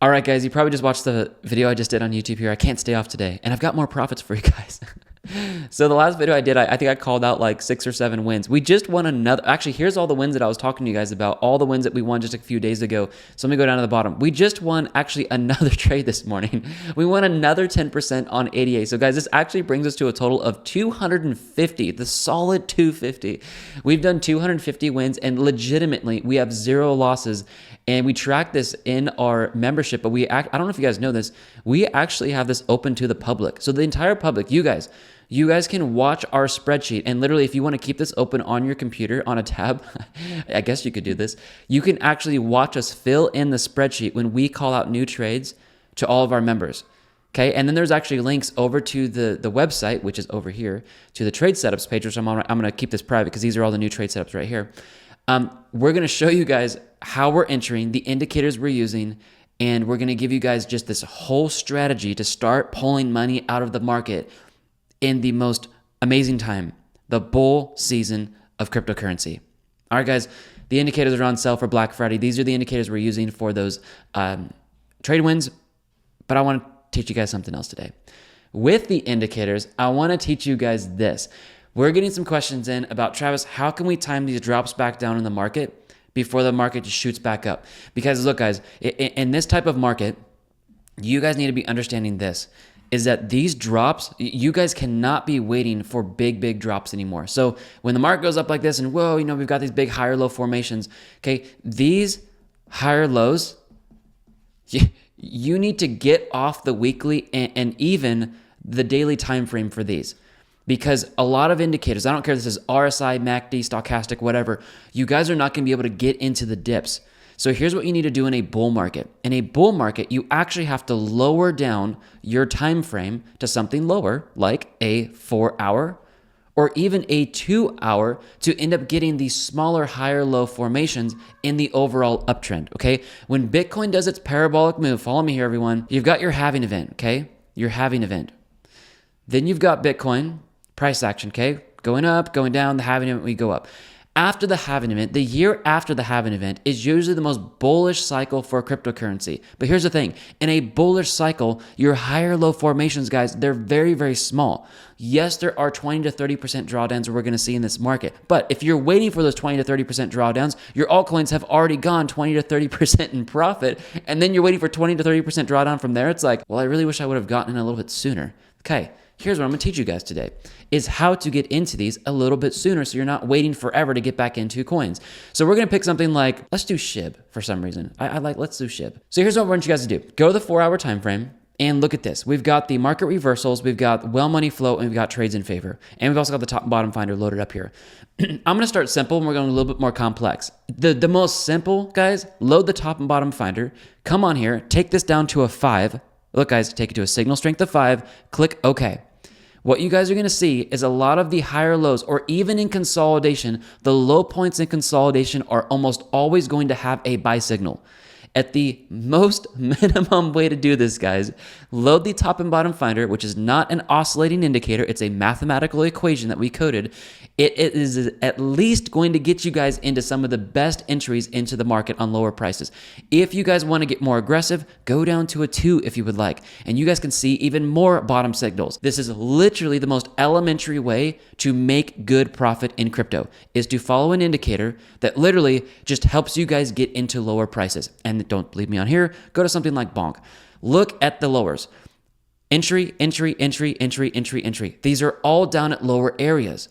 All right, guys, you probably just watched the video I just did on YouTube here. I can't stay off today, and I've got more profits for you guys. So the last video I did, I think I called out like 6 or 7 wins. We just won another. Actually, here's all the wins that I was talking to you guys about, all the wins that we won just a few days ago. So let me go down to the bottom. We just won actually another trade this morning. We won another 10% on ADA. So guys, this actually brings us to a total of 250, the solid 250. We've done 250 wins, and legitimately, we have 0 losses. And we track this in our membership, but I don't know if you guys know this, we actually have this open to the public. So the entire public, you guys can watch our spreadsheet, and literally if you want to keep this open on your computer on a tab, I guess you could do this, you can actually watch us fill in the spreadsheet when we call out new trades to all of our members. Okay, and then there's actually links over to the website, which is over here, to the trade setups page, which I'm going to keep this private because these are all the new trade setups right here. We're going to show you guys how we're entering, the indicators we're using, and we're going to give you guys just this whole strategy to start pulling money out of the market in the most amazing time, the bull season of cryptocurrency. All right, guys, the indicators are on sale for Black Friday. These are the indicators we're using for those trade wins, but I want to teach you guys something else today. With the indicators, I want to teach you guys this. We're getting some questions in about, Travis, how can we time these drops back down in the market before the market just shoots back up? Because look, guys, in this type of market, you guys need to be understanding this, is that these drops, you guys cannot be waiting for big drops anymore. So when the market goes up like this and whoa, we've got these big higher low formations, okay, these higher lows, you need to get off the weekly and even the daily time frame for these. Because a lot of indicators, I don't care if this is RSI, MACD, stochastic, whatever, you guys are not going to be able to get into the dips. So here's what you need to do in a bull market. In a bull market, you actually have to lower down your time frame to something lower, like a 4-hour or even a 2-hour, to end up getting these smaller, higher low formations in the overall uptrend, okay? When Bitcoin does its parabolic move, follow me here, everyone, you've got your halving event, okay? Your halving event. Then you've got Bitcoin price action, okay? Going up, going down, the halving event, we go up. After the halving event, the year after the halving event is usually the most bullish cycle for cryptocurrency. But here's the thing, in a bullish cycle, your higher low formations, guys, they're very small. Yes, there are 20 to 30% drawdowns we're gonna see in this market. But if you're waiting for those 20 to 30% drawdowns, your altcoins have already gone 20 to 30% in profit. And then you're waiting for 20 to 30% drawdown from there. It's like, well, I really wish I would have gotten in a little bit sooner. Okay. Here's what I'm going to teach you guys today, is how to get into these a little bit sooner so you're not waiting forever to get back into coins. So we're going to pick something like, let's do SHIB for some reason. Let's do SHIB. So here's what I want you guys to do. Go to the 4-hour time frame and look at this. We've got the market reversals, we've got well money flow, and we've got trades in favor. And we've also got the top and bottom finder loaded up here. I'm going to start simple and we're going a little bit more complex. The most simple, guys, load the top and bottom finder. Come on here, take this down to a 5. Look, guys, take it to a signal strength of 5, click OK. What you guys are going to see is a lot of the higher lows, or even in consolidation, the low points in consolidation are almost always going to have a buy signal. At the most minimum way to do this, guys, load the top and bottom finder, which is not an oscillating indicator. It's a mathematical equation that we coded. It is at least going to get you guys into some of the best entries into the market on lower prices. If you guys want to get more aggressive, go down to a 2 if you would like, and you guys can see even more bottom signals. This is literally the most elementary way to make good profit in crypto, is to follow an indicator that literally just helps you guys get into lower prices. And don't believe me on here, go to something like Bonk. Look at the lowers. Entry. These are all down at lower areas.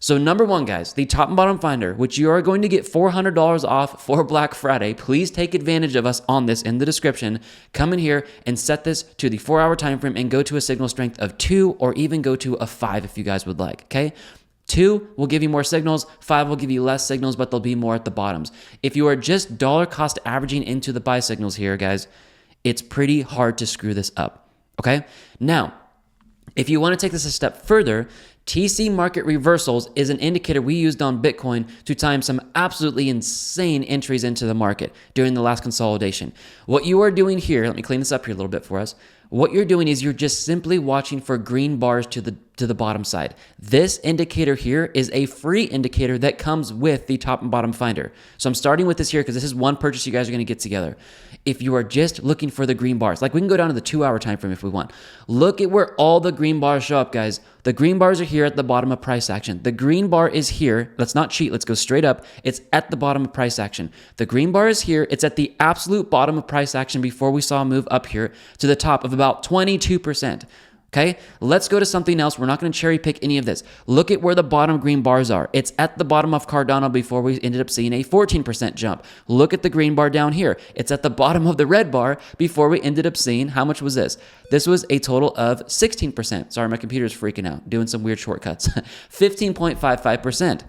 So number one, guys, the top and bottom finder, which you are going to get $400 off for Black Friday. Please take advantage of us on this in the description. Come in here and set this to the 4-hour time frame and go to a signal strength of 2, or even go to a 5 if you guys would like, okay? 2 will give you more signals, 5 will give you less signals, but they'll be more at the bottoms. If you are just dollar cost averaging into the buy signals here, guys, it's pretty hard to screw this up, okay? Now, if you want to take this a step further, TC market reversals is an indicator we used on Bitcoin to time some absolutely insane entries into the market during the last consolidation. What you are doing here, let me clean this up here a little bit for us. What you're doing is you're just simply watching for green bars to the bottom side. This indicator here is a free indicator that comes with the top and bottom finder. So I'm starting with this here because this is one purchase you guys are going to get together. If you are just looking for the green bars, like we can go down to the 2-hour time frame if we want. Look at where all the green bars show up, guys. The green bars are here at the bottom of price action. The green bar is here. Let's not cheat. Let's go straight up. It's at the bottom of price action. The green bar is here. It's at the absolute bottom of price action before we saw a move up here to the top of about 22%. Okay, let's go to something else. We're not going to cherry pick any of this. Look at where the bottom green bars are. It's at the bottom of Cardano before we ended up seeing a 14% jump. Look at the green bar down here. It's at the bottom of the red bar before we ended up seeing, how much was this? This was a total of 16%. Sorry, my computer's freaking out, doing some weird shortcuts. 15.55%.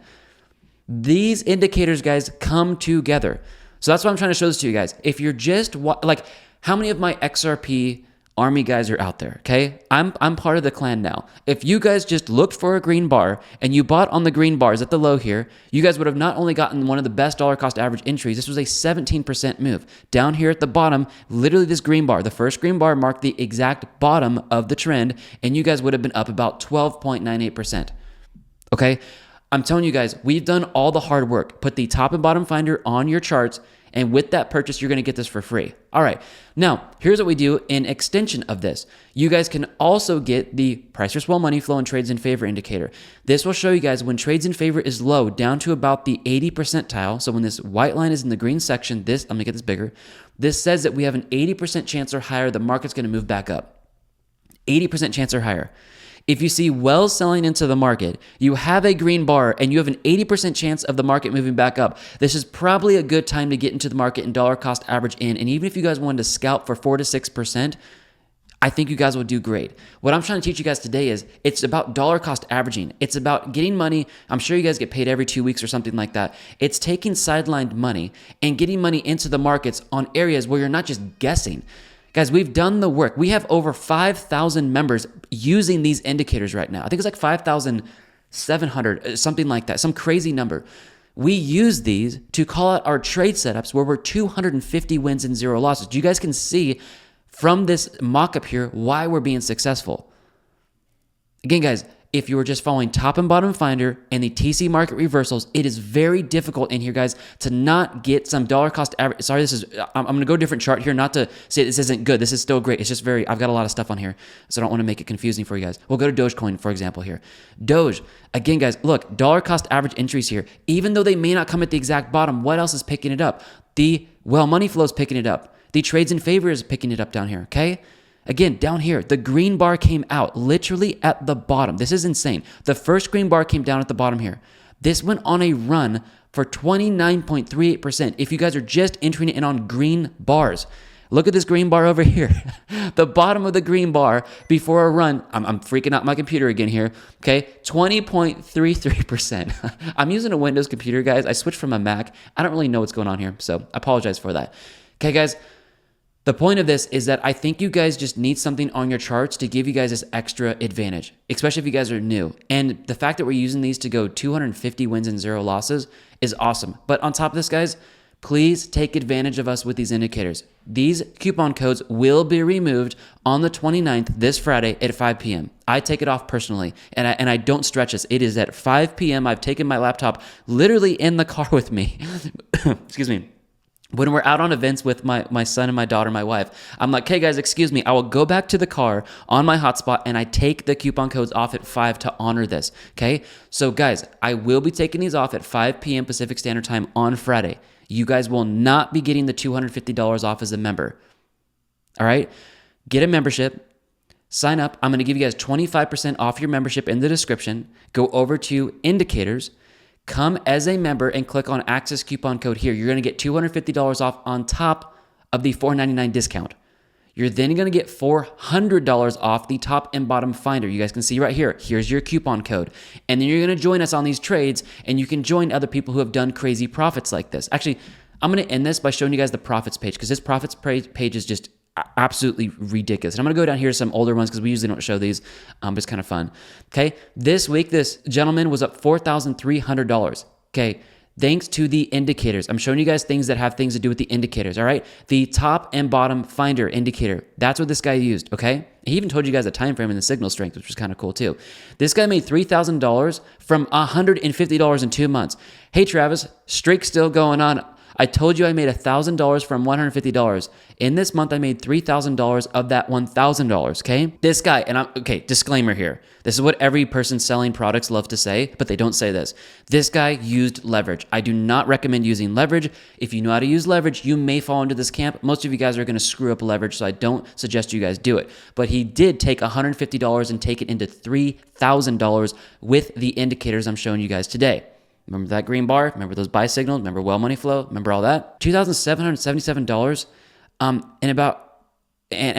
These indicators, guys, come together. So that's why I'm trying to show this to you guys. If you're just, like, how many of my XRP Army guys are out there, okay? I'm part of the clan now. If you guys just looked for a green bar and you bought on the green bars at the low here, you guys would have not only gotten one of the best dollar cost average entries, this was a 17% move. Down here at the bottom, literally this green bar, the first green bar marked the exact bottom of the trend, and you guys would have been up about 12.98%, okay? I'm telling you guys, we've done all the hard work. Put the top and bottom finder on your charts, and with that purchase, you're going to get this for free. All right. Now, here's what we do in extension of this. You guys can also get the price risk well money flow and trades in favor indicator. This will show you guys when trades in favor is low down to about the 80 percentile. So when this white line is in the green section, I'm going to get this bigger. This says that we have an 80% chance or higher the market's going to move back up. 80% chance or higher. If you see wells selling into the market, you have a green bar, and you have an 80% chance of the market moving back up, this is probably a good time to get into the market and dollar cost average in. And even if you guys wanted to scalp for 4 to 6%, I think you guys will do great. What I'm trying to teach you guys today is it's about dollar cost averaging. It's about getting money. I'm sure you guys get paid every 2 weeks or something like that. It's taking sidelined money and getting money into the markets on areas where you're not just guessing. Guys, we've done the work. We have over 5,000 members using these indicators right now. I think it's like 5,700, something like that, some crazy number. We use these to call out our trade setups where we're 250 wins and 0 losses. You guys can see from this mock-up here why we're being successful. Again, guys, if you were just following top and bottom finder and the TC market reversals, it is very difficult in here, guys, to not get some dollar cost average. Sorry, I'm going to go a different chart here, not to say this isn't good. This is still great. It's just I've got a lot of stuff on here, so I don't want to make it confusing for you guys. We'll go to Dogecoin, for example, here. Doge, again, guys, look, dollar cost average entries here. Even though they may not come at the exact bottom, what else is picking it up? The money flow is picking it up. The trades in favor is picking it up down here, okay? Again, down here, the green bar came out literally at the bottom. This is insane. The first green bar came down at the bottom here. This went on a run for 29.38%. If you guys are just entering it in on green bars, look at this green bar over here. The bottom of the green bar before a run, I'm freaking out my computer again here, okay? 20.33%. I'm using a Windows computer, guys. I switched from a Mac. I don't really know what's going on here, so I apologize for that. Okay, guys. The point of this is that I think you guys just need something on your charts to give you guys this extra advantage, especially if you guys are new. And the fact that we're using these to go 250 wins and 0 losses is awesome. But on top of this, guys, please take advantage of us with these indicators. These coupon codes will be removed on the 29th, this Friday at 5 p.m. I take it off personally, and I don't stretch this. It is at 5 p.m. I've taken my laptop literally in the car with me. Excuse me. When we're out on events with my son and my daughter, my wife, I'm like, hey guys, excuse me. I will go back to the car on my hotspot and I take the coupon codes off at 5 to honor this, okay? So guys, I will be taking these off at 5 p.m. Pacific Standard Time on Friday. You guys will not be getting the $250 off as a member, all right? Get a membership, sign up. I'm going to give you guys 25% off your membership in the description. Go over to indicators. Come as a member and click on access coupon code here. You're going to get $250 off on top of the $4.99 discount. You're then going to get $400 off the top and bottom finder. You guys can see right here. Here's your coupon code. And then you're going to join us on these trades, and you can join other people who have done crazy profits like this. Actually, I'm going to end this by showing you guys the profits page, because this profits page is just, absolutely ridiculous. And I'm going to go down here to some older ones because we usually don't show these, but it's kind of fun. Okay, this week, this gentleman was up $4,300. Okay, thanks to the indicators. I'm showing you guys things that have things to do with the indicators, all right? The top and bottom finder indicator. That's what this guy used, okay? He even told you guys the time frame and the signal strength, which was kind of cool too. This guy made $3,000 from $150 in 2 months. Hey, Travis, streak still going on. I told you I made $1,000 from $150. In this month, I made $3,000 of that $1,000, okay? This guy, and okay, disclaimer here. This is what every person selling products loves to say, but they don't say this. This guy used leverage. I do not recommend using leverage. If you know how to use leverage, you may fall into this camp. Most of you guys are going to screw up leverage, so I don't suggest you guys do it. But he did take $150 and take it into $3,000 with the indicators I'm showing you guys today. Remember that green bar? Remember those buy signals? Remember well money flow? Remember all that? $2,777 and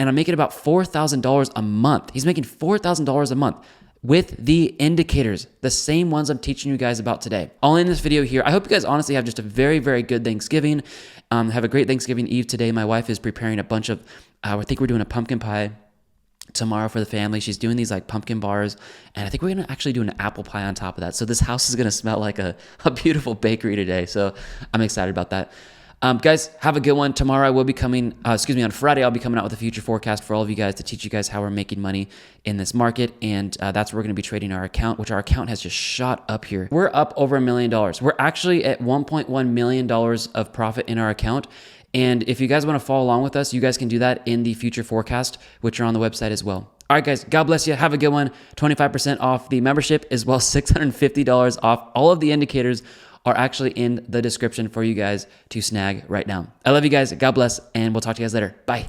I'm making about $4,000 a month. He's making $4,000 a month with the indicators, the same ones I'm teaching you guys about today. All in this video here. I hope you guys honestly have just a very, very good Thanksgiving. Have a great Thanksgiving Eve today. My wife is preparing a bunch of, I think we're doing a pumpkin pie tomorrow for the family. She's doing these like pumpkin bars, and I think we're gonna actually do an apple pie on top of that. So this house is gonna smell like a beautiful bakery today. So I'm excited about that. Guys, have a good one. Tomorrow I will be coming, on Friday, I'll be coming out with a future forecast for all of you guys to teach you guys how we're making money in this market. And that's where we're gonna be trading our account, which our account has just shot up here. We're up over $1 million. We're actually at $1.1 million of profit in our account. And if you guys want to follow along with us, you guys can do that in the future forecast, which are on the website as well. All right, guys, God bless you. Have a good one. 25% off the membership as well as $650 off. All of the indicators are actually in the description for you guys to snag right now. I love you guys. God bless, and we'll talk to you guys later. Bye.